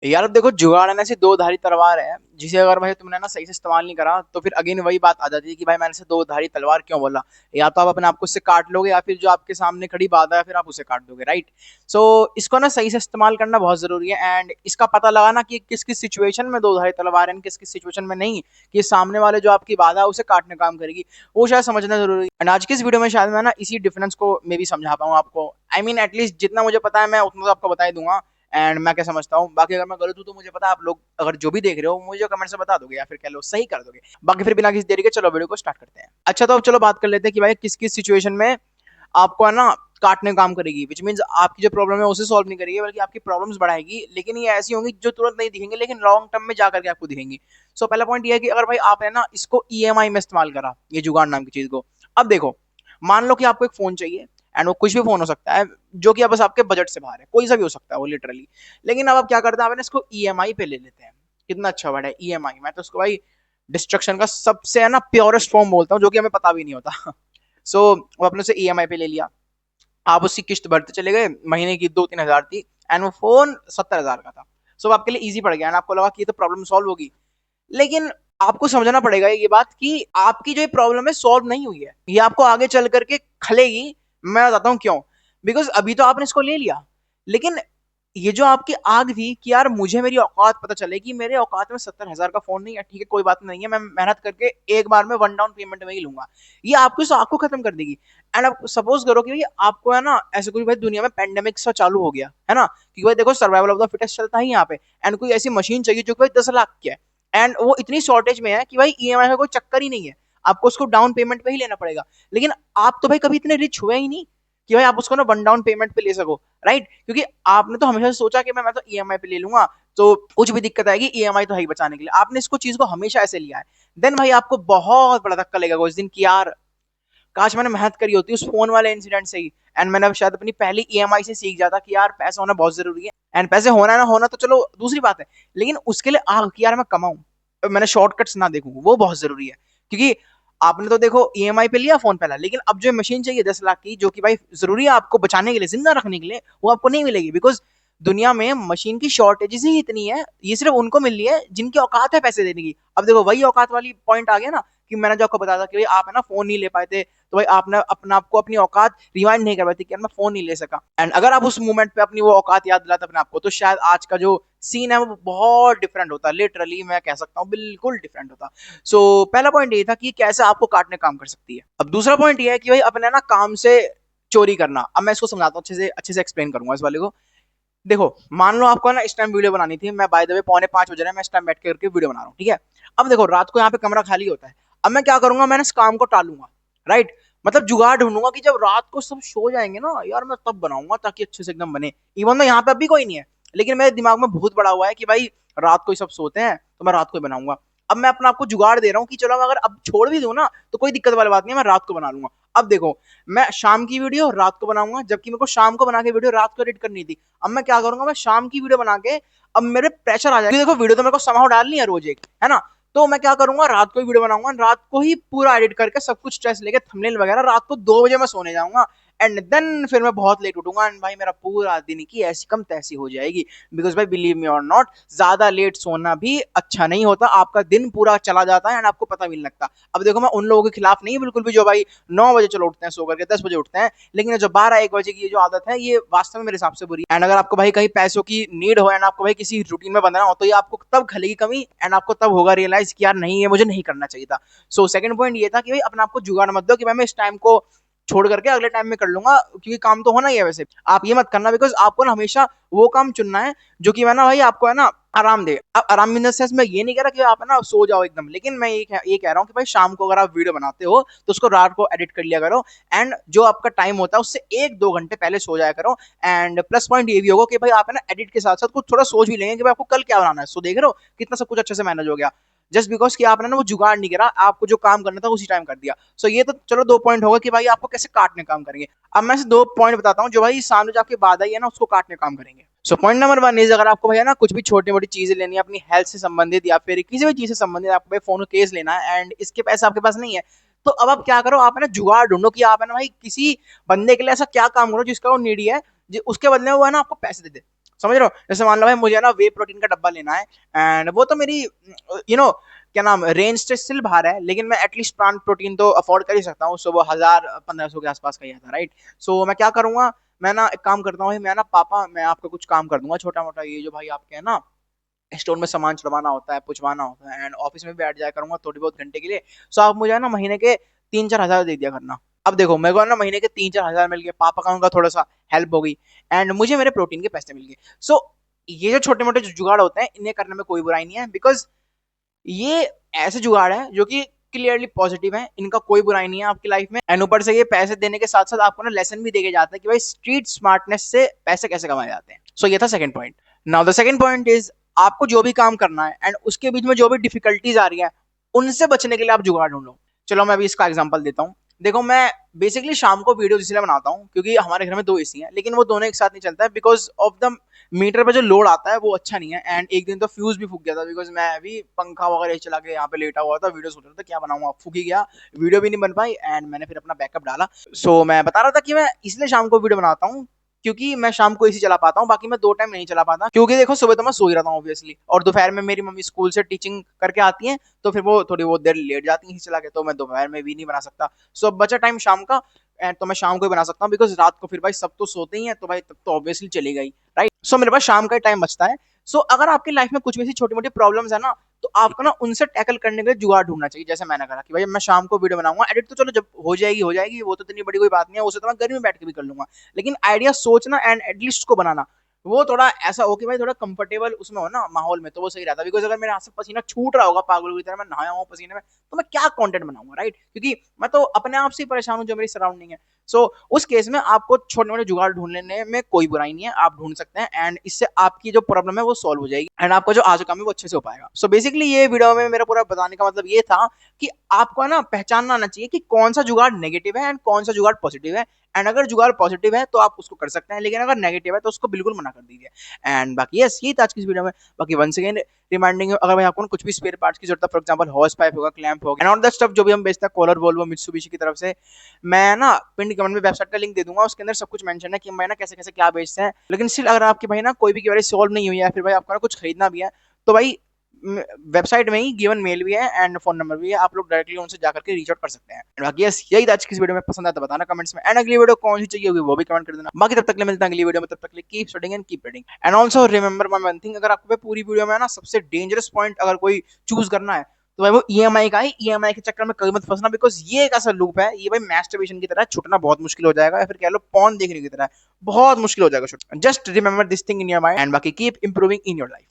यार अब देखो, जुगाड़ है ना ऐसी दो धारी तलवार है, जिसे अगर भाई तुमने ना सही से इस्तेमाल नहीं करा तो फिर अगेन वही बात आ जाती है कि भाई मैंने से दो धारी तलवार क्यों बोला। या तो आप अपने आप को उससे काट लोगे, या फिर जो आपके सामने खड़ी बात है फिर आप उसे काट दोगे, राइट। सो इसको ना सही से इस्तेमाल करना बहुत जरूरी है, एंड इसका पता लगाना कि किस किस सिचुएशन में दो धारी तलवार है, किस किस सिचुएशन में नहीं, कि सामने वाले जो आपकी बाधा है उसे काटने का काम करेगी, वो शायद समझना जरूरी है। एंड आज की इस वीडियो में शायद मैं ना इसी डिफरेंस को मैं भी समझा पाऊँ आपको। आई मीन एटलीस्ट जितना मुझे पता है मैं उतना तो आपको बता ही दूंगा, एंड मैं क्या समझता हूँ। बाकी अगर मैं गलत हूँ तो मुझे पता है, आप लोग अगर जो भी देख रहे हो मुझे कमेंट से बता दोगे या फिर कह लो सही कर दोगे। बाकी फिर बिना किसी देरी के चलो वीडियो को स्टार्ट करते हैं। अच्छा, तो अब चलो बात कर लेते हैं कि भाई किस किस सिचुएशन में आपको है ना काटने का काम करेगी, विच मीन्स आपकी जो प्रॉब्लम है उसे सॉल्व नहीं करेगी बल्कि आपकी प्रॉब्लम्स बढ़ाएगी। लेकिन ये ऐसी होंगी जो तुरंत नहीं दिखेंगे लेकिन लॉन्ग टर्म में जाकर के आपको दिखेंगी। सो पहला पॉइंट ये है कि अगर भाई आपने ना इसको ईएमआई में इस्तेमाल करा, ये जुगाड़ नाम की चीज को। अब देखो, मान लो कि आपको एक फोन चाहिए, एंड वो कुछ भी फोन हो सकता है जो कि अब बस आपके बजट से बाहर है, कोई सा भी हो सकता है वो लिटरली। लेकिन अब आप क्या करते हैं, आप इसको ईएमआई पे ले लेते हैं। कितना अच्छा वर्ड है ईएमआई, मैं तो उसको भाई डिस्ट्रक्शन का सबसे है ना प्योरेस्ट फॉर्म बोलता हूँ, जो कि हमें पता भी नहीं होता। सो वो अपने से ईएमआई पे ले लिया, आप उसकी किस्त भरते चले गए, महीने की 2-3 हजार थी, एंड वो फोन 70 हजार का था। सो आपके लिए इजी पड़ गया, एंड आपको लगा कि ये तो प्रॉब्लम सॉल्व होगी। लेकिन आपको समझना पड़ेगा ये बात कि आपकी जो प्रॉब्लम है सॉल्व नहीं हुई है, ये आपको आगे चल करके खलेगी। मैं बताता हूँ क्यों। बिकॉज अभी तो आपने इसको ले लिया, लेकिन ये जो आपकी आग थी कि यार मुझे मेरी औकात पता चले कि मेरे औकात में 70 हजार का फोन नहीं है, ठीक है कोई बात नहीं है, मैं मेहनत करके एक बार में वन डाउन पेमेंट में ही लूंगा, ये आपको इस आग को खत्म कर देगी। एंड अब सपोज करो कि भाई आपको है ना ऐसे कोई भाई दुनिया में पेंडेमिक सा चालू हो गया है ना, कि भाई देखो सर्वाइवल ऑफ द फिटेस्ट चलता है यहाँ पे, एंड कोई ऐसी मशीन चाहिए जो कि भाई 10 लाख की है, एंड वो इतनी शॉर्टेज में है कि भाई ईएमआई का कोई चक्कर ही नहीं है, आपको उसको डाउन पेमेंट पे ही लेना पड़ेगा। लेकिन आप तो भाई कभी इतने रिच हुए ही नहीं कि भाई आप उसको ना वन डाउन पेमेंट पे ले सको, राइट। क्योंकि आपने तो हमेशा सोचा कि मैं तो ईएमआई पे ले लूंगा, तो कुछ भी दिक्कत आएगी ईएमआई तो है ही बचाने के लिए, आपने इसको चीज को हमेशा ऐसे लिया है। देन भाई आपको बहुत बड़ा धक्का लगेगा उस दिन कि यार काश मैंने मेहनत करी होती उस फोन वाले इंसिडेंट से ही, एंड मैंने शायद अपनी पहली ईएमआई से सीख जाता कि यार पैसा होना बहुत जरूरी है। एंड पैसे होना ना होना तो चलो दूसरी बात है, लेकिन उसके लिए आग कि यार मैं कमाऊं, मैंने शॉर्टकट्स ना देखूं, वो बहुत जरूरी है। क्योंकि आपने तो देखो ईएमआई पे लिया फोन पहला, लेकिन अब जो मशीन चाहिए 10 लाख की, जो कि भाई जरूरी है आपको बचाने के लिए, जिंदा रखने के लिए, वो आपको नहीं मिलेगी। बिकॉज दुनिया में मशीन की शॉर्टेजेस ही इतनी है, ये सिर्फ उनको मिल रही है जिनकी औकात है पैसे देने की। अब देखो वही औकात वाली पॉइंट आ गया ना, कि मैंने जो आपको बताया था कि भाई आप है ना फोन नहीं ले पाए थे, तो भाई आपने अपना आपको अपनी औकात रिवाइंड नहीं कर पाती कि यार मैं फोन नहीं ले सका, एंड अगर आप उस मोमेंट पे अपनी वो औकात याद दिलाते अपने आपको, तो शायद आज का जो सीन है वो बहुत डिफरेंट होता, लिटरली मैं कह सकता हूँ बिल्कुल डिफरेंट होता। सो पहला पॉइंट ये था कि कैसे आपको काटने काम कर सकती है। अब दूसरा पॉइंट ये है कि भाई अपने ना काम से चोरी करना। अब मैं इसको समझाता हूँ, अच्छे से एक्सप्लेन करूंगा इस वाले को। देखो, मान लो आपको ना इस टाइम वीडियो बनानी थी, मैं बाय द वे 4:45 बज रहे हैं, मैं इस टाइम बैठ करके वीडियो बना रहा हूँ, ठीक है। अब देखो रात को यहाँ पे कमरा खाली होता है, अब मैं क्या करूंगा, मैंने इस काम को टालूंगा, राइट। मतलब जुगाड़ ढूंढूंगा कि जब रात को सब सो जाएंगे ना यार, मैं तब बनाऊंगा ताकि अच्छे से एकदम बने। इवन तो यहाँ पे अभी कोई नहीं है, लेकिन मेरे दिमाग में भूत बड़ा हुआ है कि भाई रात को ही सब सोते हैं तो मैं रात को ही बनाऊंगा। अब मैं अपना आपको जुगाड़ दे रहा हूँ कि चलो अगर अब छोड़ भी दूं ना तो कोई दिक्कत वाली बात नहीं है, मैं रात को बना लूंगा। अब देखो, मैं शाम की वीडियो रात को बनाऊंगा, जबकि मेरे को शाम को बना के वीडियो रात को एडिट करनी थी। अब मैं क्या करूंगा, मैं शाम की वीडियो बना के, अब मेरे प्रेशर आ जाएगा, देखो वीडियो तो मेरे को समाव डालनी है रोज एक, है ना। तो मैं क्या करूंगा, रात को ही वीडियो बनाऊंगा, रात को ही पूरा एडिट करके सब कुछ स्ट्रेस लेके थंबनेल वगैरह, रात को 2 बजे मैं सोने जाऊंगा। एंड देन फिर मैं बहुत लेट उठूंगा, एंड भाई मेरा पूरा दिन की ऐसी कम तैसी हो जाएगी। बिकॉज भाई बिलीव मी और नॉट, ज्यादा लेट सोना भी अच्छा नहीं होता, आपका दिन पूरा चला जाता है एंड आपको पता भी नहीं लगता। अब देखो मैं उन लोगों के खिलाफ नहीं बिल्कुल भी जो भाई 9 बजे चलो उठते हैं सो करके, 10 बजे उठते हैं, लेकिन जो 12-1 बजे की ये जो आदत है ये वास्तव में मेरे हिसाब से बुरी है। एंड अगर आपको भाई कहीं पैसों की नीड हो एंड आपको भाई किसी रूटीन में बंधना हो, तो ये आपको तब खलेगी कमी, एंड आपको तब होगा रियलाइज कि यार नहीं, ये मुझे नहीं करना चाहिए था। सो सेकंड पॉइंट ये था कि भाई अपने आपको जुगाड़ मत दो कि भाई मैं इस टाइम को छोड़ करके अगले टाइम में कर लूंगा, क्योंकि काम तो होना ही है। वैसे आप ये मत करना, बिकॉज आपको ना हमेशा वो काम चुनना है जो कि मैं ना भाई आपको है ना आराम दे। अब आराम इन द सेंस मैं ये नहीं कह रहा कि आप है ना सो जाओ एकदम, लेकिन मैं ये कह रहा हूँ कि भाई शाम को अगर आप वीडियो बनाते हो तो उसको रात को एडिट कर लिया करो, एंड जो आपका टाइम होता है उससे 1-2 घंटे पहले सो जाया करो। एंड प्लस पॉइंट ये भी होगा कि भाई आप है ना एडिट के साथ साथ कुछ थोड़ा सोच भी लेंगे कि भाई आपको कल क्या बनाना है। सो देख रहे हो कितना सब कुछ अच्छे से मैनेज हो गया, जस्ट बिकॉज कि आपने ना वो जुगाड़ नहीं करा, आपको जो काम करना था उसी टाइम कर दिया। सो ये तो चलो 2 पॉइंट होगा कि भाई आपको कैसे काटने काम करेंगे। अब मैं से 2 पॉइंट बताता हूँ जो भाई सामने जो आपकी बाधा ही है ना उसको काटने काम करेंगे। सो पॉइंट नंबर 1 इज, अगर आपको भैया ना कुछ भी छोटी मोटी चीजें लेनी है अपनी हेल्थ से संबंधित या फिर किसी भी चीज से संबंधित, आपको भाई फोन का केस लेना है एंड इसके पैसे आपके पास नहीं है, तो अब आप क्या करो, आप है ना जुगाड़ ढूंढो कि आप है ना भाई किसी बंदे के लिए ऐसा क्या काम करो जिसका वो नीडी है, उसके बदले में वो है ना आपको पैसे दे दे। समझ रहे हो? जैसे मान लो भाई मुझे ना वे प्रोटीन का डब्बा लेना है, एंड वो तो मेरी क्या नाम रेंज से स्टिल बाहर है, लेकिन मैं एटलीस्ट प्लांट प्रोटीन तो अफोर्ड कर ही सकता हूँ। सो वो 1000-1500 के आसपास का ही आता, राइट? सो मैं क्या करूंगा, मैं ना एक काम करता हूँ, मैं ना पापा मैं आपका कुछ काम कर दूंगा छोटा मोटा, ये जो भाई आपके है ना स्टोर में सामान चढ़वाना होता है, पुछवाना होता है, एंड ऑफिस में भी बैठ जाया करूंगा थोड़ी बहुत घंटे के लिए। सो आप मुझे है ना महीने के 3-4 हजार दे दिया करना। अब देखो मेरे को है ना महीने के 3-4 हजार मिल गए, पापा का उनका थोड़ा सा हेल्प हो गई, एंड मुझे मेरे प्रोटीन के पैसे मिल गए। सो ये जो छोटे मोटे जुगाड़ होते हैं इन्हें करने में कोई बुराई नहीं है, बिकॉज ये ऐसे जुगाड़ है जो कि क्लियरली पॉजिटिव है, इनका कोई बुराई नहीं है आपकी लाइफ में। एंड ऊपर से ये पैसे देने के साथ साथ आपको ना लेसन भी देके जाते हैं कि भाई स्ट्रीट स्मार्टनेस से पैसे कैसे कमाए जाते हैं। सो ये था second point. Now the second point is, आपको जो भी काम करना है एंड उसके बीच में जो भी डिफिकल्टीज आ रही है उनसे बचने के लिए आप जुगाड़ ढूंढो। चलो मैं अभी इसका एग्जांपल देता हूँ। देखो मैं बेसिकली शाम को वीडियो इसलिए बनाता हूँ क्योंकि हमारे घर में 2 एसी हैं, लेकिन वो दोनों एक साथ नहीं चलता है बिकॉज ऑफ द मीटर पे जो लोड आता है वो अच्छा नहीं है। एंड एक दिन तो फ्यूज भी फूक गया था, बिकॉज मैं अभी पंखा वगैरह चला के यहाँ पे लेटा हुआ था, वीडियो सोच रहा था क्या बनाऊंगा, फूक ही गया, वीडियो भी नहीं बन पाई, एंड मैंने फिर अपना बैकअप डाला। सो मैं बता रहा था कि मैं इसलिए शाम को वीडियो बनाता हूँ क्योंकि मैं शाम को एसी चला पाता हूँ, बाकी मैं 2 टाइम नहीं चला पाता क्योंकि देखो सुबह तो मैं सो ही रहता हूँ ऑब्वियसली, और दोपहर में मेरी मम्मी स्कूल से टीचिंग करके आती है तो फिर वो थोड़ी बहुत देर लेट जाती है चला के, तो मैं दोपहर में भी नहीं बना सकता। सो अब बचा टाइम शाम का, एंड तो मैं शाम को ही बना सकता हूँ बिकॉज रात को फिर भाई सब तो सोते ही हैं, तो भाई तब तो ऑब्वियसली चलेगा ही, राइट? सो मेरे पास शाम का टाइम बचता है। सो अगर आपकी लाइफ में कुछ भी ऐसी छोटी मोटी प्रॉब्लम्स है ना, तो आपको ना उनसे टैकल करने के लिए जुगाड़ ढूंढना चाहिए। जैसे मैंने कहा कि भाई मैं शाम को वीडियो बनाऊंगा, एडिट तो चलो जब हो जाएगी, वो तो इतनी बड़ी कोई बात नहीं है, उसे तो मैं घर में बैठ के भी कर लूंगा, लेकिन आइडिया सोचना एंड एटलीस्ट को बनाना वो थोड़ा ऐसा हो कि भाई थोड़ा कंफर्टेबल उसमें हो ना माहौल में, तो वो सही रहता है। बिकॉज अगर मेरे हाथ से पसीना छूट रहा होगा पागल की तरह, मैं नहाया हूँ पसीने में, तो मैं क्या कंटेंट बनाऊंगा, राइट? क्योंकि मैं तो अपने आप से ही परेशान हूँ जो मेरी सराउंडिंग है। सो उस केस में आपको छोटे मोटे जुगाड़ ढूंढ लेने में कोई बुराई नहीं है, आप ढूंढ सकते हैं, एंड इससे आपकी जो प्रॉब्लम है वो सॉल्व हो जाएगी, एंड आपका जो आज का काम है वो अच्छे से हो पाएगा। सो बेसिकली ये वीडियो में मेरा पूरा बताने का मतलब ये था कि आपको ना पहचानना आना चाहिए कि कौन सा जुगाड़ नेगेटिव है एंड कौन सा जुगाड़ पॉजिटिव है। एंड अगर जुगाड़ पॉजिटिव है तो आप उसको कर सकते हैं, लेकिन अगर नेगेटिव है तो उसको बिल्कुल मना कर दीजिए। एंड बाकी यस यही था आज की इस वीडियो में। बाकी वंस अगेन रिमाइंडिंग, अगर भाई आपको कुछ भी स्पेयर पार्ट्स की जरूरत है, फॉर एग्जांपल हॉर्स पाइप होगा, क्लैंप होगा, एंड ऑल दैट स्टफ जो भी हम बेचते हैं, कॉलर वोल्वो मित्सुबिशी की तरफ से, मैं ना पिन कमेंट में वेबसाइट का लिंक दे दूंगा, उसके अंदर सब कुछ मेंशन है कि भाई ना कैसे कैसे क्या बेचते हैं। लेकिन स्टिल अगर आपकी भाई ना कोई भी क्वेरी सॉल्व नहीं हुई है, फिर भाई आपको ना कुछ खरीदना भी है, तो भाई वेबसाइट में ही गिवन मेल भी है एंड फोन नंबर भी है, आप लोग डायरेक्टली उनसे जाकर के रीच आउट कर सकते हैं। बाकी यस यही था आज की वीडियो में, पसंद आया तो बताना कमेंट्स में, एंड अगली वीडियो कौन सी चाहिए होगी वो भी कमेंट कर देना। बाकी तब तक ले मिलते हैं अगली वीडियो में, तब तक ले keep studying and keep reading. And also remember my one thing, अगर आपको पूरी वीडियो में ना सबसे डेंजरस पॉइंट अगर कोई चूज करना है तो भाई वो ईएमआई का है। ईएमआई के चक्कर में कभी मत फंसना, बिकॉज ये एक ऐसा लूप है, ये भाई मैस्टरबेशन की तरह छुटना बहुत मुश्किल हो जाएगा, या फिर कह लो पॉर्न देखने की तरह बहुत मुश्किल हो जाएगा छुटना। Just remember this thing in your mind, and बाकी keep improving in your life.